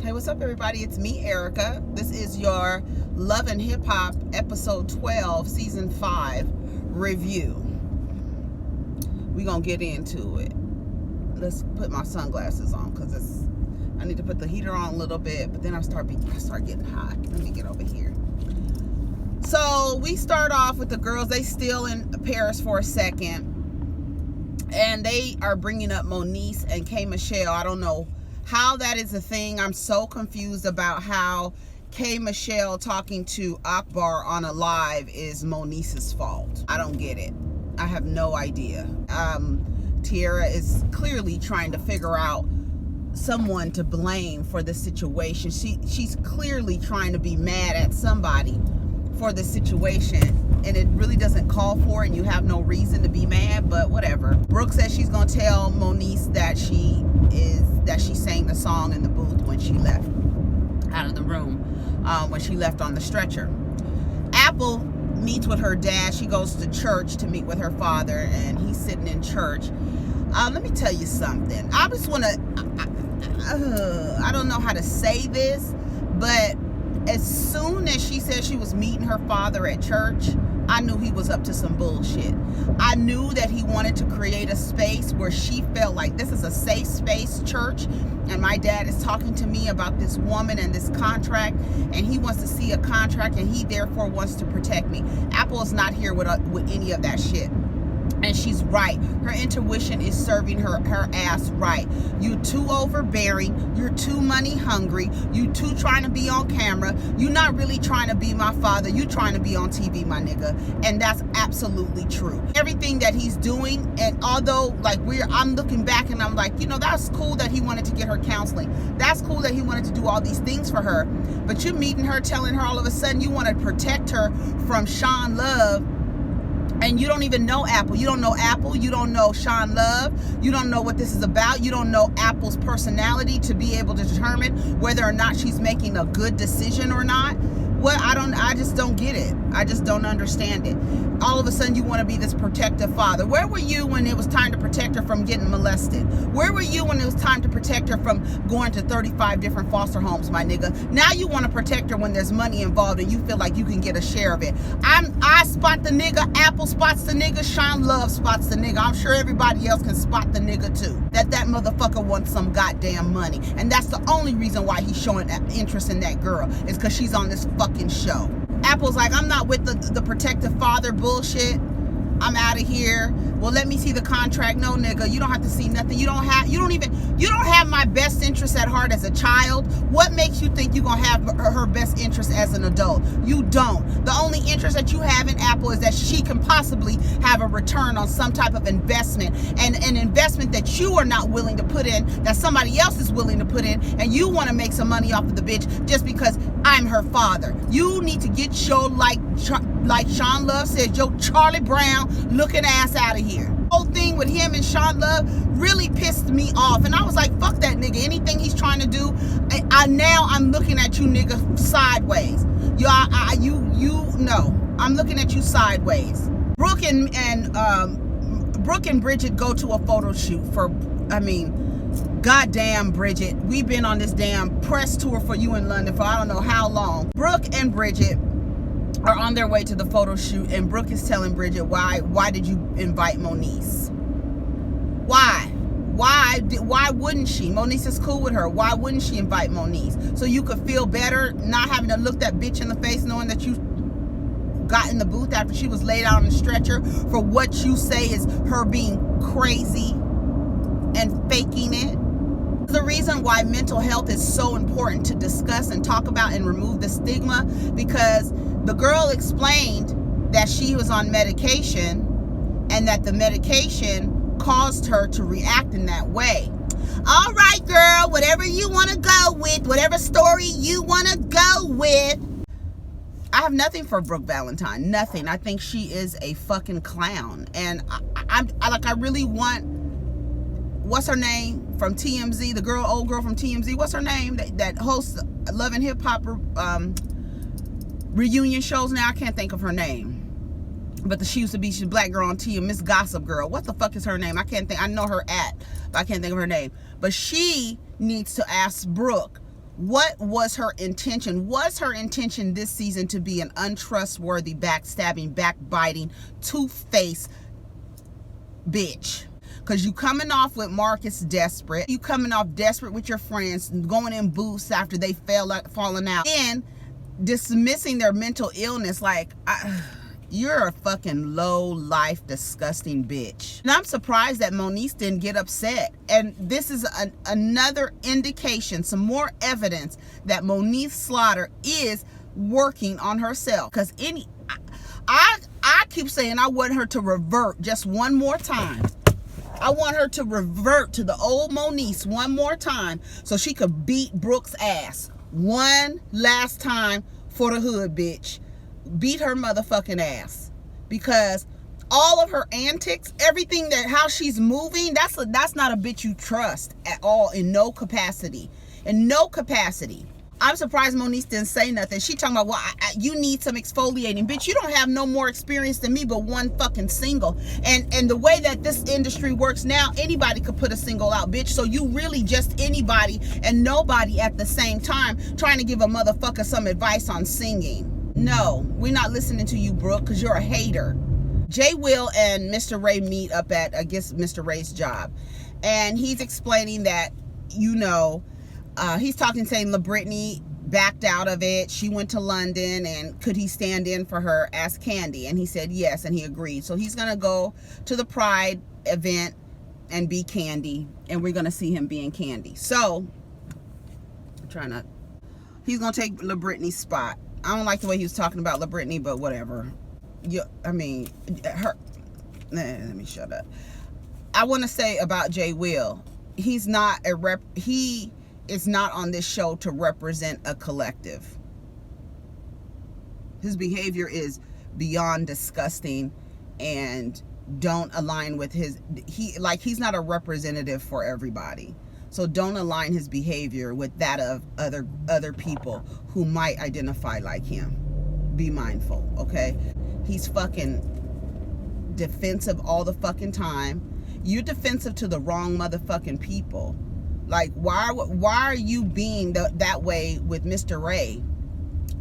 Hey, what's up, everybody? It's me, Erica. This is your Love and Hip Hop episode 12, season 5 review. We're gonna get into it. Let's put my sunglasses on because I need to put the heater on a little bit, but then I start getting hot. Let me get over here. So we start off with the girls. They still in Paris for a second, and they are bringing up Moniece and K. Michelle. I don't know how that is a thing. I'm so confused about how K. Michelle talking to Akbar on a live is Moniece's fault. I don't get it. I have no idea. Tiarra is clearly trying to figure out someone to blame for the situation. She's clearly trying to be mad at somebody for the situation, and it really doesn't call for it, and you have no reason to be mad, but whatever. Brooke says she's gonna tell Moniece that she sang the song in the booth when she left out of the room, when she left on the stretcher. Apple meets with her dad. She goes to church to meet with her father, and he's sitting in church. Let me tell you something. I just want to, I don't know how to say this, but as soon as she said she was meeting her father at church, I knew he was up to some bullshit. I knew that he wanted to create a space where she felt like this is a safe space, church, and my dad is talking to me about this woman and this contract, and he wants to see a contract, and he therefore wants to protect me. Apple is not here with any of that shit. And she's right. Her intuition is serving her ass right. You too overbearing. You're too money hungry. You too trying to be on camera. You're not really trying to be my father. You trying to be on TV, my nigga. And that's absolutely true. Everything that he's doing, and although like I'm looking back and I'm like, you know, that's cool that he wanted to get her counseling. That's cool that he wanted to do all these things for her. But you're meeting her, telling her all of a sudden you want to protect her from Sean Love. And you don't even know Apple. You don't know Apple. You don't know Sean Love. You don't know what this is about. You don't know Apple's personality to be able to determine whether or not she's making a good decision or not. Well, I just don't get it. I just don't understand it. All of a sudden you want to be this protective father. Where were you when it was time to protect her from getting molested? Where were you when it was time to protect her from going to 35 different foster homes, my nigga? Now you want to protect her when there's money involved and you feel like you can get a share of it. I spot the nigga, Apple spots the nigga, Sean Love spots the nigga. I'm sure everybody else can spot the nigga too. That motherfucker wants some goddamn money. And that's the only reason why he's showing interest in that girl, is because she's on this fucking show. Apple's like, I'm not with the protective father bullshit. I'm out of here. Well, let me see the contract. No, nigga, you don't have to see nothing. You don't have my best interest at heart as a child. What makes you think you're gonna have her best interest as an adult? You don't. The only interest that you have in Apple is that she can possibly have a return on some type of investment, and an investment that you are not willing to put in, that somebody else is willing to put in, and you want to make some money off of the bitch just because I'm her father. You need to get your, like Sean Love said, your Charlie Brown looking ass out of here. The whole thing with him and Sean Love really pissed me off, and I was like, fuck that nigga. Anything he's trying to do, now I'm looking at you nigga sideways. I'm looking at you sideways. Brooke and Bridget go to a photo shoot for, goddamn Bridget, we've been on this damn press tour for you in London for I don't know how long. Brooke and Bridget are on their way to the photo shoot, and Brooke is telling Bridget, why did you invite Moniece? Why wouldn't she? Moniece is cool with her. Why wouldn't she invite Moniece? So you could feel better not having to look that bitch in the face, knowing that you got in the booth after she was laid out on the stretcher for what you say is her being crazy and faking it. The reason why mental health is so important to discuss and talk about and remove the stigma, because the girl explained that she was on medication and that the medication caused her to react in that way. All right, girl, whatever you want to go with, whatever story you want to go with. I have nothing for Brooke Valentine, nothing. I think she is a fucking clown, and I really want, what's her name from TMZ, the old girl from TMZ, what's her name that hosts Love and Hip Hop reunion shows now? I can't think of her name. But she used to be, she's a black girl on TMZ, Miss Gossip Girl. What the fuck is her name? I can't think. I know her but I can't think of her name. But she needs to ask Brooke, What was her intention? Was her intention this season to be an untrustworthy, backstabbing, backbiting, two-faced bitch? Because you coming off with Marcus desperate. You coming off desperate with your friends, going in booths after they falling out, and dismissing their mental illness like, you're a fucking low-life, disgusting bitch. And I'm surprised that Moniece didn't get upset. And this is another indication, some more evidence that Moniece Slaughter is working on herself. Because I keep saying I want her to revert just one more time. I want her to revert to the old Moniece one more time so she could beat Brooke's ass one last time for the hood, bitch. Beat her motherfucking ass. Because all of her antics, everything that, how she's moving, that's not a bitch you trust at all, in no capacity. In no capacity. I'm surprised Moniece didn't say nothing. She talking about, well, you need some exfoliating. Bitch, you don't have no more experience than me but one fucking single. And the way that this industry works now, anybody could put a single out, bitch. So you really just anybody and nobody at the same time trying to give a motherfucker some advice on singing. No, we're not listening to you, Brooke, because you're a hater. Jay Will and MissterRay meet up at, I guess, MissterRay's job. And he's explaining that, you know, he's talking, saying LaBrittany backed out of it. She went to London, and could he stand in for her as Kandie? And he said yes, and he agreed. So he's going to go to the Pride event and be Kandie, and we're going to see him being Kandie. So, he's going to take LaBrittany's spot. I don't like the way he was talking about LaBrittany, but whatever. Let me shut up. I want to say about Jay Will, he is not on this show to represent a collective. His behavior is beyond disgusting and don't align with he's not a representative for everybody. So don't align his behavior with that of other people who might identify like him. Be mindful, okay? He's fucking defensive all the fucking time. You're defensive to the wrong motherfucking people. Like, why are you being that way with MissterRay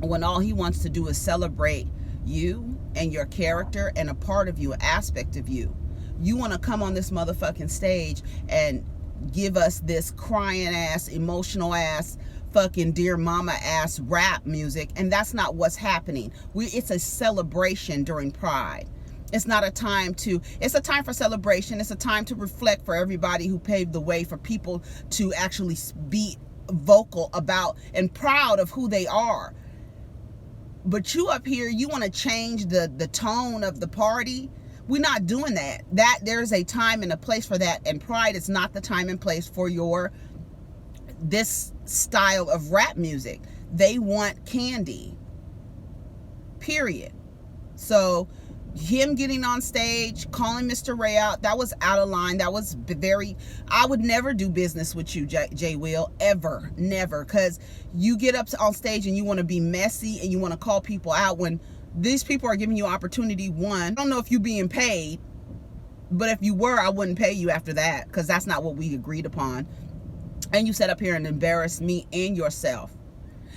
when all he wants to do is celebrate you and your character and a part of you, an aspect of you? You want to come on this motherfucking stage and give us this crying ass, emotional ass, fucking dear mama ass rap music, and that's not what's happening. It's a celebration during Pride. It's not a time it's a time for celebration. It's a time to reflect for everybody who paved the way for people to actually be vocal about and proud of who they are. But you up here, you want to change the tone of the party. We're not doing that. There's a time and a place for that, and Pride is not the time and place for this style of rap music. They want Kandie. Period. So him getting on stage, calling MissterRay out, that was out of line. That was I would never do business with you, Jay Will, ever, never, because you get up on stage and you want to be messy and you want to call people out when these people are giving you opportunity. One, I don't know if you're being paid, but if you were, I wouldn't pay you after that, because that's not what we agreed upon. And you sat up here and embarrassed me and yourself.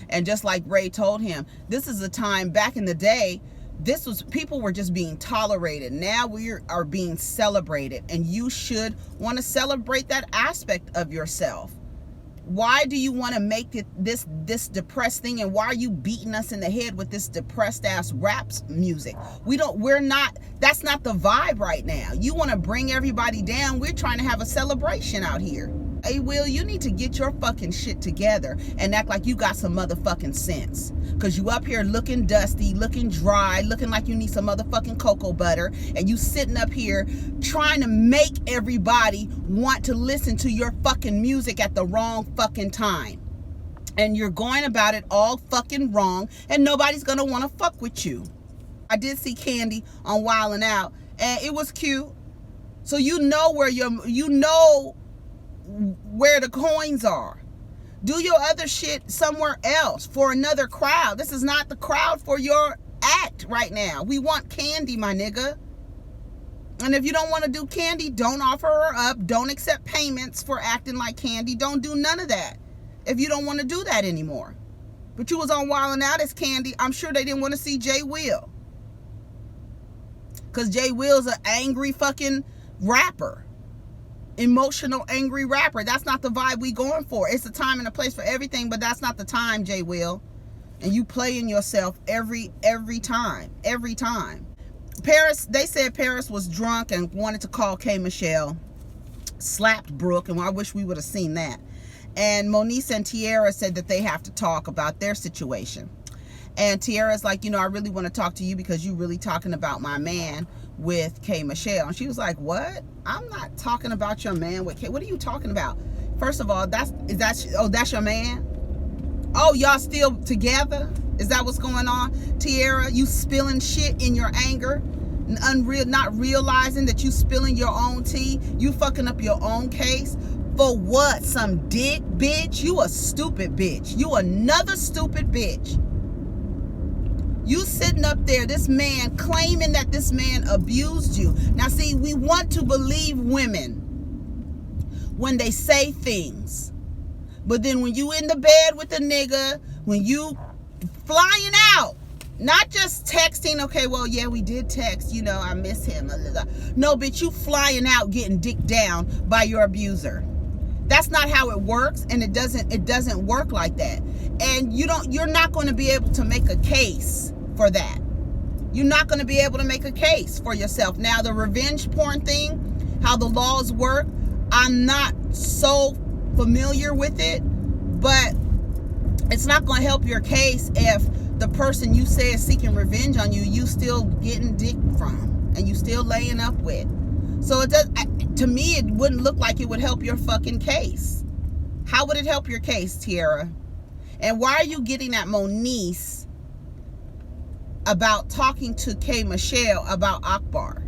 And just like Ray told him, this is a time back in the day, people were just being tolerated. Now we are being celebrated, and you should want to celebrate that aspect of yourself. Why do you want to make it this depressed thing? And why are you beating us in the head with this depressed ass rap music? That's not the vibe right now. You want to bring everybody down. We're trying to have a celebration out here. Hey, Will, you need to get your fucking shit together and act like you got some motherfucking sense. Because you up here looking dusty, looking dry, looking like you need some motherfucking cocoa butter. And you sitting up here trying to make everybody want to listen to your fucking music at the wrong fucking time. And you're going about it all fucking wrong. And nobody's going to want to fuck with you. I did see Kandie on Wildin' Out. And it was cute. So you know where where the coins are. Do your other shit somewhere else for another crowd. This is not the crowd for your act right now. We want Kandie, my nigga. And if you don't want to do Kandie, don't offer her up. Don't accept payments for acting like Kandie. Don't do none of that. if you don't want to do that anymore. But you was on Wild 'N Out as Kandie. I'm sure they didn't want to see Jay Will. Because Jay Will's an angry fucking rapper. Emotional, angry rapper. That's not the vibe we going for. It's a time and a place for everything, but that's not the time, Jay Will. And you playing yourself every time. Every time. Paris, they said Paris was drunk and wanted to call K. Michelle. Slapped Brooke, and I wish we would have seen that. And Moniece and Tiarra said that they have to talk about their situation. And Tiarra's like, you know, I really want to talk to you because you really talking about my man with K. Michelle. And she was like, what? I'm not talking about your man with K. What are you talking about? First of all, that's your man? Oh, y'all still together? Is that what's going on? Tiarra, you spilling shit in your anger, not realizing that you spilling your own tea, you fucking up your own case. For what? Some dick, bitch? You a stupid bitch. You another stupid bitch. You sitting up there, this man claiming that this man abused you. Now see, we want to believe women when they say things. But then when you in the bed with a nigga, when you flying out, not just texting, okay, well, yeah, we did text, you know, I miss him. No, bitch, you flying out getting dicked down by your abuser. That's not how it works, and it doesn't work like that. And you're not going to be able to make a case for that. You're not going to be able to make a case for yourself. Now, the revenge porn thing, how the laws work, I'm not so familiar with it, but it's not going to help your case if the person you say is seeking revenge on you, you still getting dick from, and you still laying up with. So it does. To me, it wouldn't look like it would help your fucking case. How would it help your case, Tiarra? And why are you getting at Moniece about talking to K. Michelle about Akbar?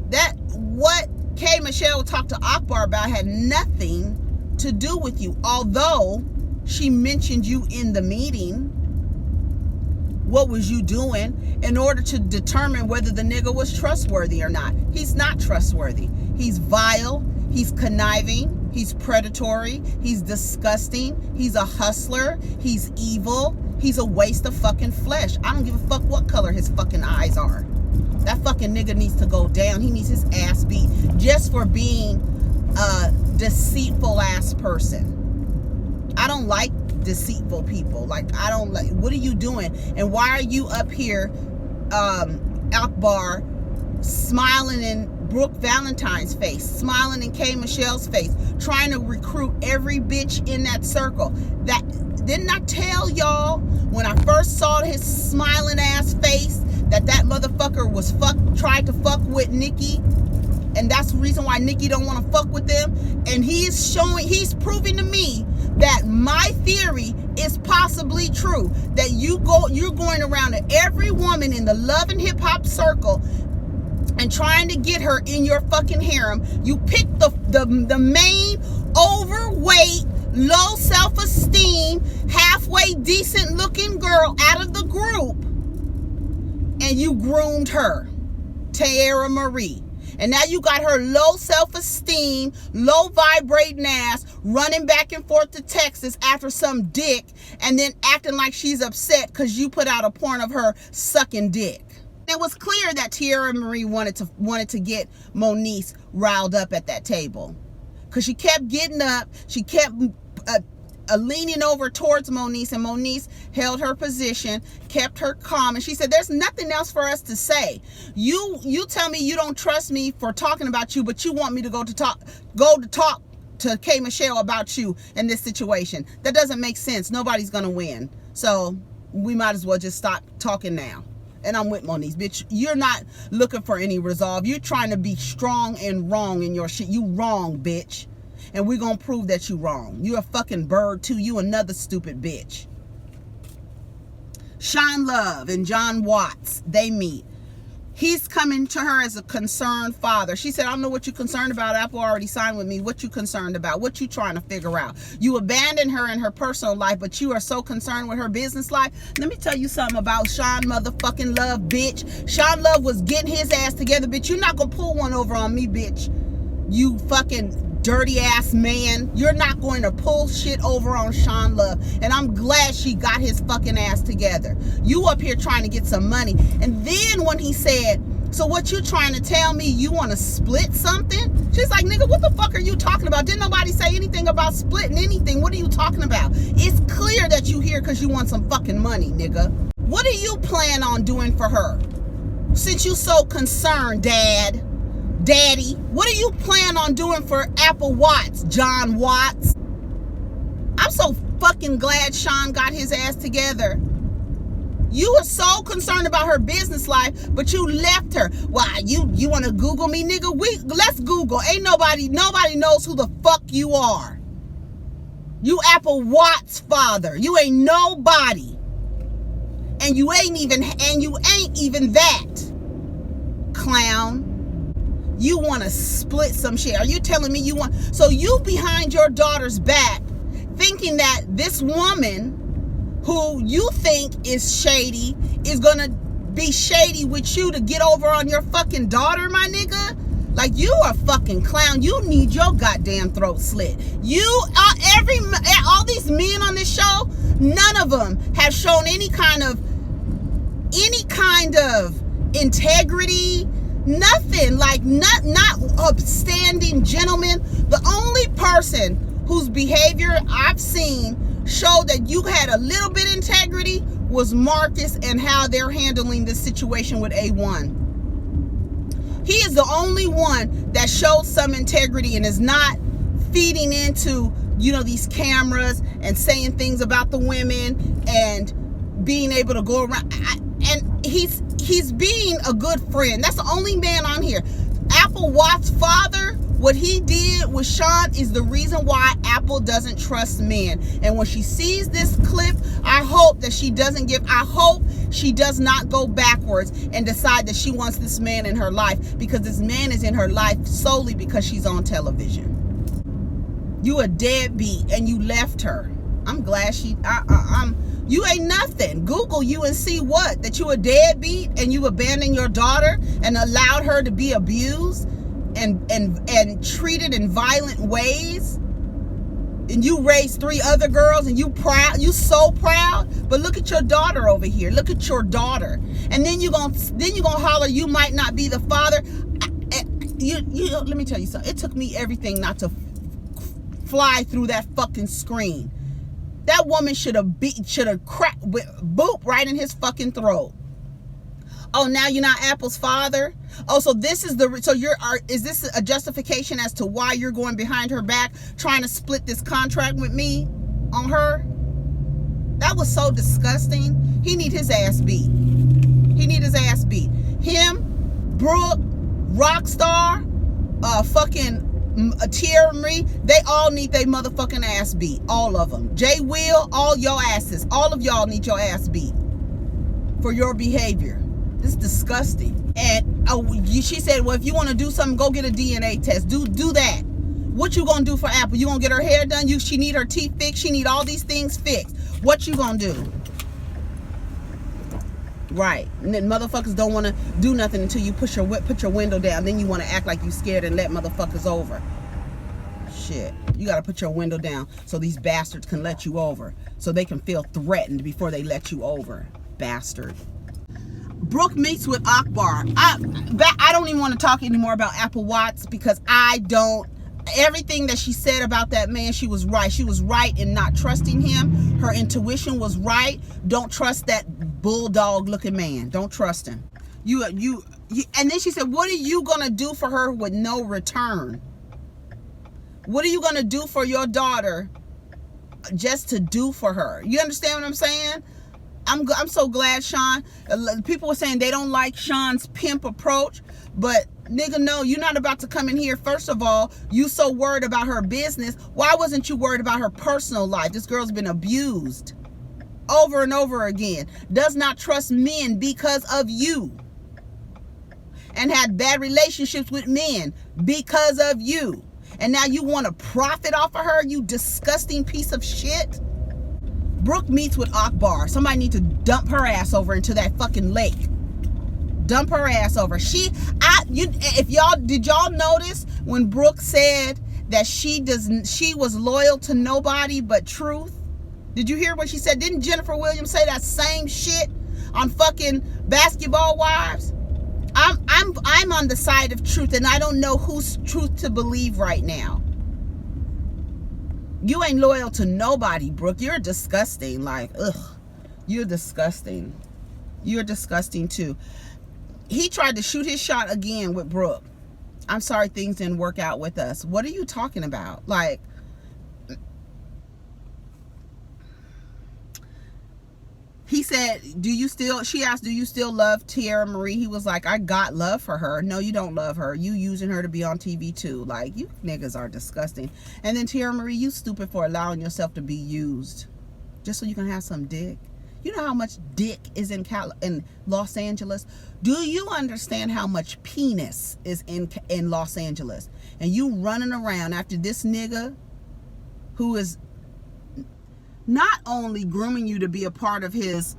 That what K. Michelle talked to Akbar about had nothing to do with you. Although she mentioned you in the meeting. What was you doing in order to determine whether the nigga was trustworthy or not? He's not trustworthy. He's vile. He's conniving. He's predatory. He's disgusting. He's a hustler. He's evil. He's a waste of fucking flesh. I don't give a fuck what color his fucking eyes are. That fucking nigga needs to go down. He needs his ass beat just for being a deceitful ass person. I don't like deceitful people. Like, I don't like, what are you doing? And why are you up here, Akbar, smiling in Brooke Valentine's face, smiling in K. Michelle's face, trying to recruit every bitch in that circle? That didn't I tell y'all when I first saw his smiling ass face that motherfucker was tried to fuck with Nikki, and that's the reason why Nikki don't want to fuck with them. And he's proving to me that my theory is possibly true, that you're going around to every woman in the love and hip hop circle and trying to get her in your fucking harem. You pick the main overweight, low self-esteem, halfway decent looking girl out of the group, and you groomed her, Teairra Marie. And now you got her low self-esteem, low vibrating ass running back and forth to Texas after some dick, and then acting like she's upset because you put out a porn of her sucking dick. It was clear that Teairra Marie wanted to get Moniece riled up at that table, because she kept getting up, she kept leaning over towards Moniece, and Moniece held her position, kept her calm, and she said, there's nothing else for us to say. You tell me you don't trust me for talking about you, but you want me to go to talk to K. Michelle about you in this situation. That doesn't make sense. Nobody's gonna win. So we might as well just stop talking now. And I'm with Moniece, bitch. You're not looking for any resolve. You're trying to be strong and wrong in your shit. You wrong, bitch. And we're going to prove that you wrong. You a fucking bird, too. You another stupid bitch. Sean Love and John Watts, they meet. He's coming to her as a concerned father. She said, I don't know what you're concerned about. Apple already signed with me. What you concerned about? What you trying to figure out? You abandoned her in her personal life, but you are so concerned with her business life. Let me tell you something about Sean motherfucking Love, bitch. Sean Love was getting his ass together, bitch. You're not going to pull one over on me, bitch. You fucking dirty ass man. You're not going to pull shit over on Sean Love. And I'm glad she got his fucking ass together. You up here trying to get some money. And then when he said, so what you trying to tell me, you want to split something? She's like, nigga, what the fuck are you talking about? Didn't nobody say anything about splitting anything. What are you talking about? It's clear that you here because you want some fucking money, nigga. What do you plan on doing for her? Since you so concerned, Daddy, what do you plan on doing for Apple Watts, John Watts? I'm so fucking glad Sean got his ass together. You were so concerned about her business life, but you left her. Why, you want to Google me, nigga? Let's Google. Ain't nobody knows who the fuck you are. You Apple Watts father. You ain't nobody. And you ain't even that. Clown. You want to split some shit. Are you telling me you want... So you behind your daughter's back thinking that this woman who you think is shady is gonna be shady with you to get over on your fucking daughter, my nigga? Like, you are a fucking clown. You need your goddamn throat slit. All these men on this show, none of them have shown any kind of integrity, nothing. Like, not upstanding gentlemen. The only person whose behavior I've seen showed that you had a little bit of integrity was Marcus, and how they're handling this situation with A1. He is the only one that showed some integrity and is not feeding into, these cameras and saying things about the women and being able to go around. And he's being a good friend. That's the only man on here. Apple Watts' father, what he did with Sean is the reason why Apple doesn't trust men. And when she sees this clip, I hope she does not go backwards and decide that she wants this man in her life, because this man is in her life solely because she's on television. You a deadbeat and you left her. I'm glad you ain't nothing. Google you and see what? That you a deadbeat and you abandoned your daughter and allowed her to be abused and treated in violent ways, and you raised 3 other girls and you so proud. But look at your daughter over here. Look at your daughter. And then you gonna holler you might not be the father. Let me tell you something. It took me everything not to fly through that fucking screen. That woman should have cracked boop right in his fucking throat. Oh, now you're not Apple's father? Oh, so this is is this a justification as to why you're going behind her back trying to split this contract with me on her? That was so disgusting. He need his ass beat. Him, Brooke, Rockstar, fucking Teairra Marie, they all need their motherfucking ass beat. All of them. Jay Will, all your asses. All of y'all need your ass beat for your behavior. This is disgusting. And she said, well, if you want to do something, go get a DNA test. Do that. What you gonna do for Apple? You gonna get her hair done? She need her teeth fixed. She need all these things fixed. What you gonna do? Right. And then motherfuckers don't want to do nothing until you put your window down. Then you want to act like you scared and let motherfuckers over. Shit. You got to put your window down so these bastards can let you over. So they can feel threatened before they let you over. Bastard. Brooke meets with Akbar. I don't even want to talk anymore about Apple Watts, because everything that she said about that man, she was right. She was right in not trusting him. Her intuition was right. Don't trust that bulldog looking man. Don't trust him. And then she said, what are you going to do for her with no return? What are you going to do for your daughter just to do for her? You understand what I'm saying? I'm so glad Sean, people were saying they don't like Sean's pimp approach, but nigga, no, you're not about to come in here. First of all, you so worried about her business. Why wasn't you worried about her personal life? This girl's been abused over and over again. Does not trust men because of you. And had bad relationships with men because of you. And now you want to profit off of her, you disgusting piece of shit. Brooke meets with Akbar. Somebody need to dump her ass over into that fucking lake. Dump her ass over. Did y'all notice when Brooke said that she was loyal to nobody but truth. Did you hear what she said? Didn't Jennifer Williams say that same shit on fucking Basketball Wives? I'm on the side of truth, and I don't know whose truth to believe right now. You ain't loyal to nobody, Brooke. You're disgusting. Like, ugh. You're disgusting. You're disgusting too. He tried to shoot his shot again with Brooke. I'm sorry things didn't work out with us. What are you talking about? Like, he said, she asked, do you still love Teairra Marie? He was like, I got love for her. No, you don't love her. You using her to be on TV too. Like, you niggas are disgusting. And then Teairra Marie, you stupid for allowing yourself to be used just so you can have some dick. You know how much dick is in Los Angeles? Do you understand how much penis is in Los Angeles? And you running around after this nigga who is not only grooming you to be a part of his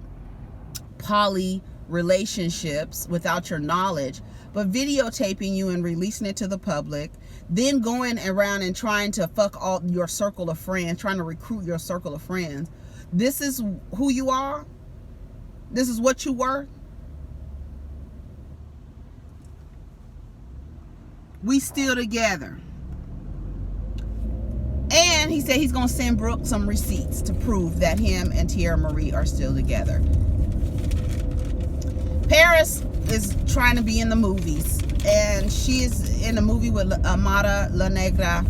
poly relationships without your knowledge, but videotaping you and releasing it to the public, then going around and trying to fuck all your circle of friends, trying to recruit your circle of friends. This is who you are? This is what you were? We still together. And he said he's going to send Brooke some receipts to prove that him and Teairra Marie are still together. Paris is trying to be in the movies. And she is in a movie with Amata La Negra.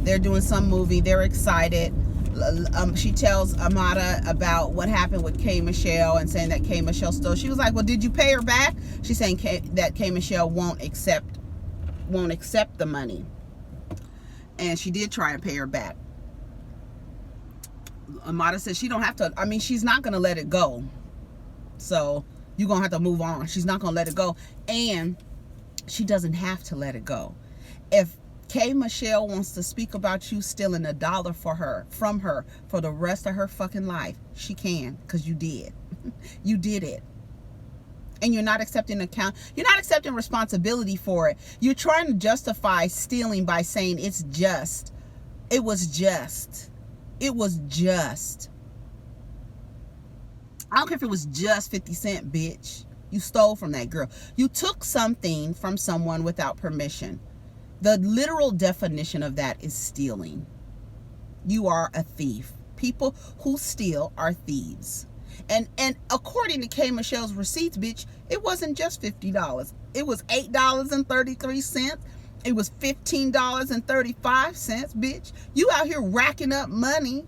They're doing some movie. They're excited. She tells Amata about what happened with K. Michelle and saying that K. Michelle stole. She was like, well, did you pay her back? She's saying that K. Michelle won't accept the money. And she did try and pay her back. Amata says she don't have to. I mean, she's not going to let it go. So you're going to have to move on. She's not going to let it go. And she doesn't have to let it go. If K. Michelle wants to speak about you stealing $1 from her for the rest of her fucking life, she can, because you did. You did it. And you're not accepting you're not accepting responsibility for it. You're trying to justify stealing by saying it was just. It was just. I don't care if it was just 50 cents, bitch. You stole from that girl. You took something from someone without permission. The literal definition of that is stealing. You are a thief. People who steal are thieves. And according to K. Michelle's receipts, bitch, it wasn't just $50. It was $8.33. It was $15.35, bitch. You out here racking up money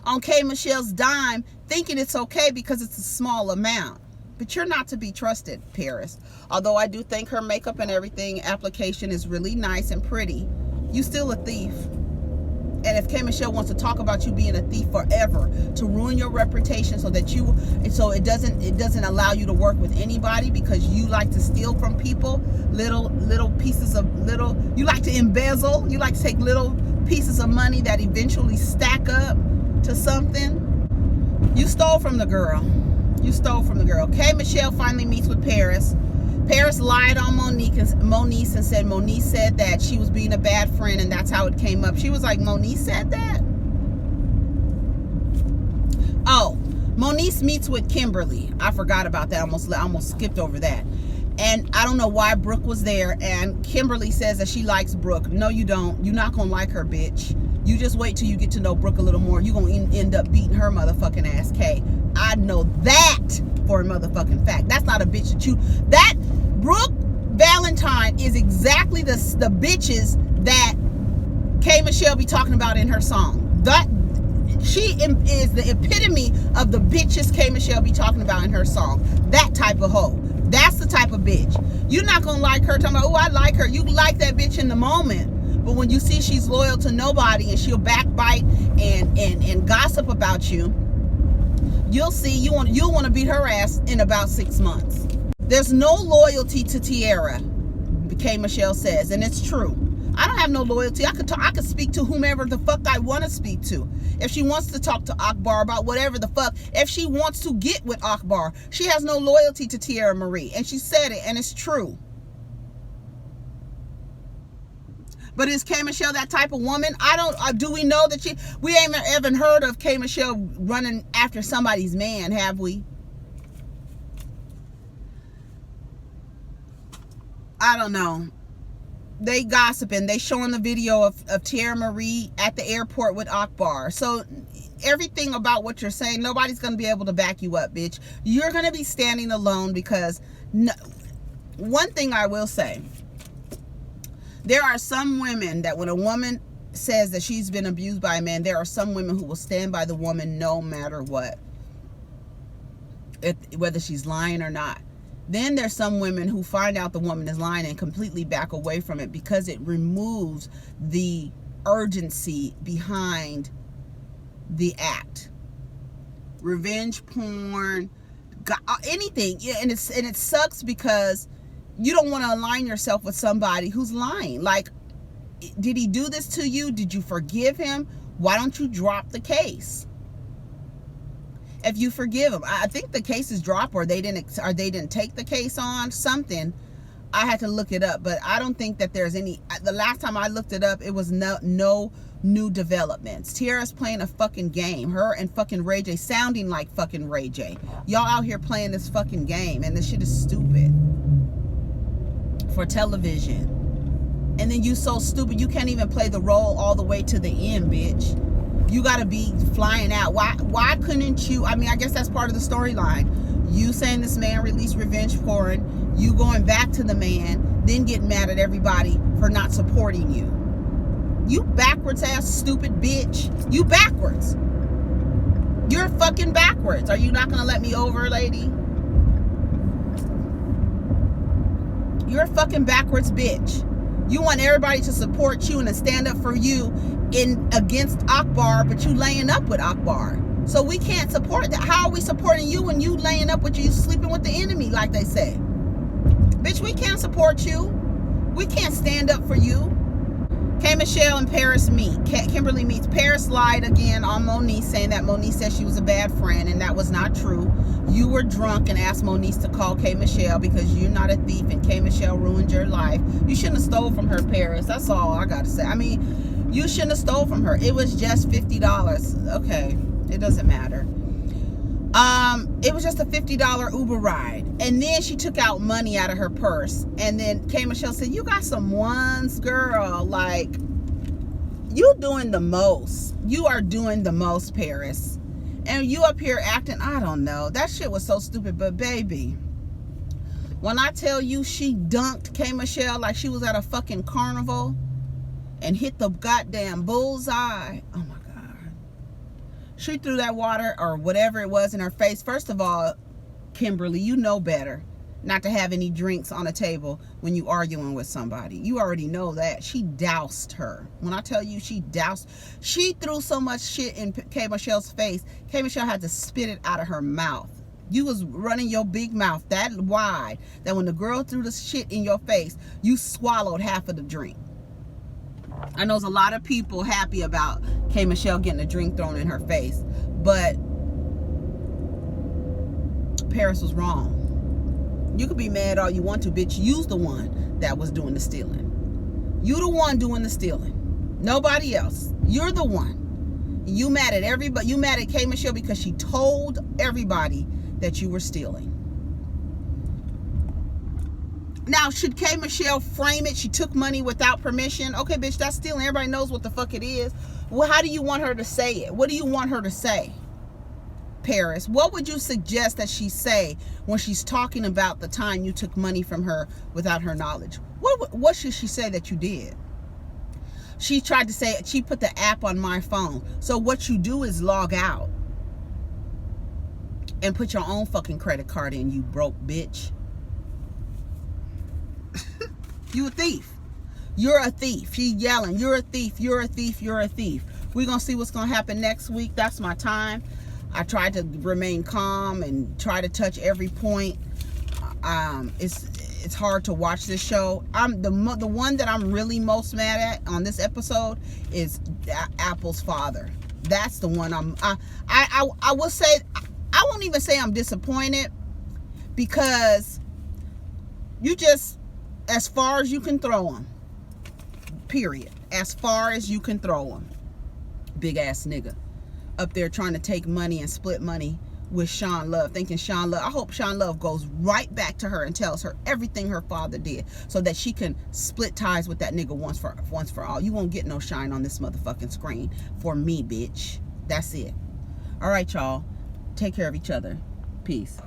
on K. Michelle's dime, thinking it's okay because it's a small amount. But you're not to be trusted, Paris. Although I do think her makeup and everything application is really nice and pretty, you still a thief. And if K. Michelle wants to talk about you being a thief forever to ruin your reputation so it doesn't allow you to work with anybody because you like to steal from people, little pieces of you like to embezzle, you like to take little pieces of money that eventually stack up to something. You stole from the girl. You stole from the girl. K. Michelle finally meets with Paris. Paris lied on Moniece and said Moniece said that she was being a bad friend and that's how it came up. She was like, Moniece said that? Oh, Moniece meets with Kimberly. I forgot about that. I almost skipped over that. And I don't know why Brooke was there. And Kimberly says that she likes Brooke. No, you don't. You're not going to like her, bitch. You just wait till you get to know Brooke a little more. You're going to end up beating her motherfucking ass, Kay. I know that for a motherfucking fact. That's not a bitch that Brooke Valentine is exactly the bitches that K. Michelle be talking about in her song. That she is the epitome of the bitches K. Michelle be talking about in her song. That type of hoe. That's the type of bitch. You're not gonna like her talking about, oh, I like her. You like that bitch in the moment. But when you see she's loyal to nobody and she'll backbite and gossip about you, you'll see you'll want to beat her ass in about 6 months. There's no loyalty to Tiarra, K. Michelle says, and it's true. I don't have no loyalty. I could speak to whomever the fuck I want to speak to. If she wants to talk to Akbar about whatever the fuck, if she wants to get with Akbar, she has no loyalty to Teairra Marie, and she said it, and it's true. But is K. Michelle that type of woman? I don't. Do we know that we ain't ever heard of K. Michelle running after somebody's man, have we? I don't know. They gossiping. They showing the video of Teairra Marie at the airport with Akbar. So everything about what you're saying, nobody's going to be able to back you up, bitch. You're going to be standing alone because one thing I will say, there are some women that when a woman says that she's been abused by a man, there are some women who will stand by the woman no matter what, whether she's lying or not. Then there's some women who find out the woman is lying and completely back away from it because it removes the urgency behind the act. Revenge porn, anything. And it sucks because you don't want to align yourself with somebody who's lying. Like, did he do this to you? Did you forgive him? Why don't you drop the case? If you forgive him, I think the case is dropped, or they didn't take the case on something. I had to look it up, but I don't think that there's any. The last time I looked it up, it was no new developments. Tiarra's playing a fucking game. Her and fucking Ray J sounding like fucking Ray J. Y'all out here playing this fucking game, and this shit is stupid for television. And then you so stupid you can't even play the role all the way to the end, bitch. You gotta be flying out. Why couldn't you? I mean, I guess that's part of the storyline. You saying this man released revenge porn, you going back to the man, then getting mad at everybody for not supporting you. You backwards ass stupid bitch. You backwards. You're fucking backwards. Are you not gonna let me over, lady? You're a fucking backwards bitch. You want everybody to support you and to stand up for you against Akbar, but you laying up with Akbar. So we can't support that. How are we supporting you when you laying up with you sleeping with the enemy, like they say? Bitch, we can't support you. We can't stand up for you. K. Michelle and Paris meet. Kimberly meets. Paris lied again on Moniece, saying that Moniece said she was a bad friend, and that was not true. You were drunk and asked Moniece to call K. Michelle because you're not a thief and K. Michelle ruined your life. You shouldn't have stole from her, Paris. That's all I gotta say. I mean, you shouldn't have stole from her. It was just $50. Okay, it doesn't matter. It was just a $50 Uber ride. And then she took out money out of her purse. And then K. Michelle said, you got some ones, girl. Like, you doing the most. You are doing the most, Paris. And you up here acting, I don't know. That shit was so stupid. But baby, when I tell you she dunked K. Michelle like she was at a fucking carnival and hit the goddamn bullseye. Oh my God. She threw that water or whatever it was in her face. First of all, Kimberly, you know better not to have any drinks on a table when you arguing with somebody. You already know that. She doused her. When I tell you she threw so much shit in K. Michelle's face, K. Michelle had to spit it out of her mouth. You was running your big mouth that wide that when the girl threw the shit in your face, you swallowed half of the drink. I know there's a lot of people happy about K. Michelle getting a drink thrown in her face, but Paris was wrong. You could be mad all you want to, bitch. You's the one that was doing the stealing. You the one doing the stealing. Nobody else. You're the one. You mad at everybody. You mad at K. Michelle because she told everybody that you were stealing. Now, should K. Michelle frame it? She took money without permission. Okay, bitch, that's stealing. Everybody knows what the fuck it is. Well, how do you want her to say it? What do you want her to say, Paris? What would you suggest that she say when she's talking about the time you took money from her without her knowledge? What should she say that you did? She tried to say, she put the app on my phone. So what you do is log out and put your own fucking credit card in, you broke bitch. You a thief. You're a thief. She's yelling, you're a thief, you're a thief, you're a thief. We're going to see what's going to happen next week. That's my time. I tried to remain calm and try to touch every point. It's hard to watch this show. The one that I'm really most mad at on this episode is Apple's father. That's the one I will say, I won't even say I'm disappointed, because you just, as far as you can throw them, period. As far as you can throw him. Big ass nigga. Up there trying to take money and split money with Sean Love, thinking Sean Love, I hope Sean Love goes right back to her and tells her everything her father did so that she can split ties with that nigga once for all. You won't get no shine on this motherfucking screen for me, bitch. That's it. All right, y'all. Take care of each other. Peace.